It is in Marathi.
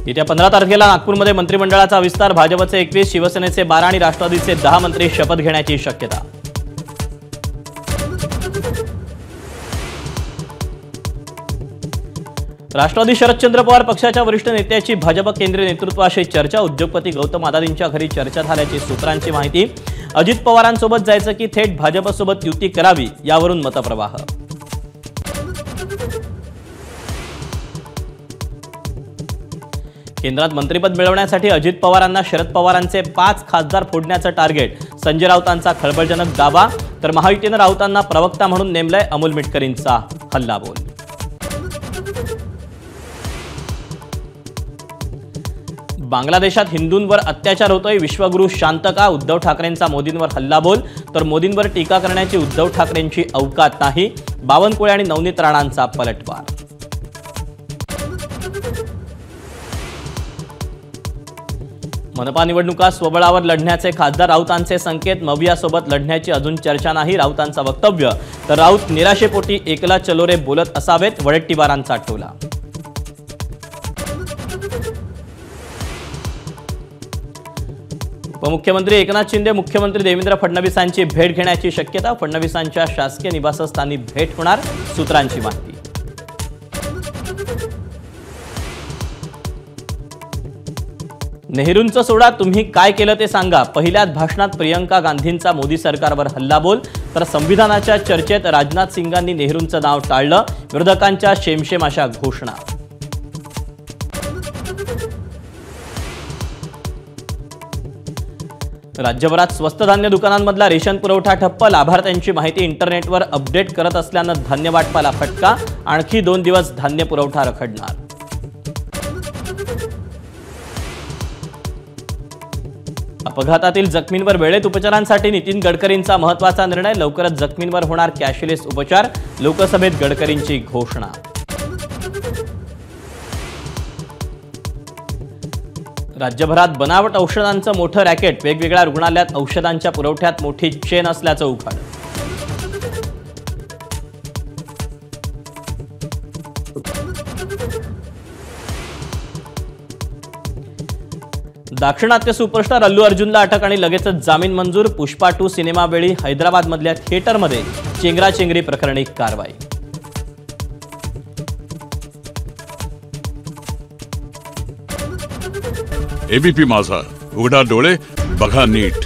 येत्या 15 तारखेला नागपूरमध्ये मंत्रिमंडळाचा विस्तार, भाजपचे 21, शिवसेनेचे 12 आणि राष्ट्रवादीचे 10 मंत्री शपथ घेण्याची शक्यता। राष्ट्रवादी शरदचंद्र पवार पक्षाच्या वरिष्ठ नेत्याची भाजप केंद्रीय नेतृत्वाशी चर्चा, उद्योगपती गौतम अदानींच्या घरी चर्चा झाल्याची सूत्रांची माहिती। अजित पवारांसोबत जायचं की थेट भाजपसोबत युती करावी यावरून मतप्रवाह। केंद्रात मंत्रिपद मिळवण्यासाठी अजित पवारांना शरद पवारांचे 5 खासदार फोडण्याचं टार्गेट, संजय राऊतांचा खळबळजनक दावा। तर महायुतीने राऊतांना प्रवक्ता म्हणून नेमलंय, अमोल मिटकरींचा हल्लाबोल। बांगलादेशात हिंदूंवर अत्याचार होतोय, विश्वगुरू शांत का? उद्धव ठाकरेंचा मोदींवर हल्लाबोल। तर मोदींवर टीका करण्याची उद्धव ठाकरेंची अवकात नाही, बावनकुळे आणि नवनीत राणांचा पलटवार। मनपा निवडणुका स्वबळावर लढण्याचे खासदार राऊतांचे संकेत, मवियासोबत लढण्याची अजून चर्चा नाही, राऊतांचा वक्तव्य। तर राऊत निराशेपोटी एकला चलो रे बोलत असावेत, वडेट्टीवारांचा टोला। उपमुख्यमंत्री एकनाथ शिंदे, मुख्यमंत्री देवेंद्र फडणवीसांची भेट घेण्याची शक्यता, फडणवीसांच्या शासकीय निवासस्थानी भेट होणार, सूत्रांची माहिती। नेहरूंचं सोडा, तुम्ही काय केलं ते सांगा, पहिल्याच भाषणात प्रियंका गांधींचा मोदी सरकारवर हल्लाबोल। तर संविधानाच्या चर्चेत राजनाथ सिंगांनी नेहरूंचं नाव टाळलं, विरोधकांच्या शेमशेम अशा घोषणा। राज्यभरात स्वस्त धान्य दुकानांमधला रेशन पुरवठा ठप्प, लाभार्थ्यांची माहिती इंटरनेटवर अपडेट करत असल्यानं धान्य वाटपाला फटका, आणखी 2 दिवस धान्य पुरवठा रखडणार। अपघातातील जखमींवर वेळेत उपचारांसाठी नितीन गडकरींचा महत्त्वाचा निर्णय, लवकरच जखमींवर होणार कॅशलेस उपचार, लोकसभेत गडकरींची घोषणा। राज्यभरात बनावट औषधांचं मोठं रॅकेट, वेगवेगळ्या रुग्णालयात औषधांच्या पुरवठ्यात मोठी चेन असल्याचं उघड। दाक्षिणात्य सुपरस्टार अल्लू अर्जुनला अटक आणि लगेचच जामीन मंजूर, पुष्पा 2 सिनेमावेळी हैदराबादमधल्या थिएटरमध्ये चेंगराचेंगरी प्रकरणी कारवाई। एबीपी माझा, उघडा डोळे बघा नीट।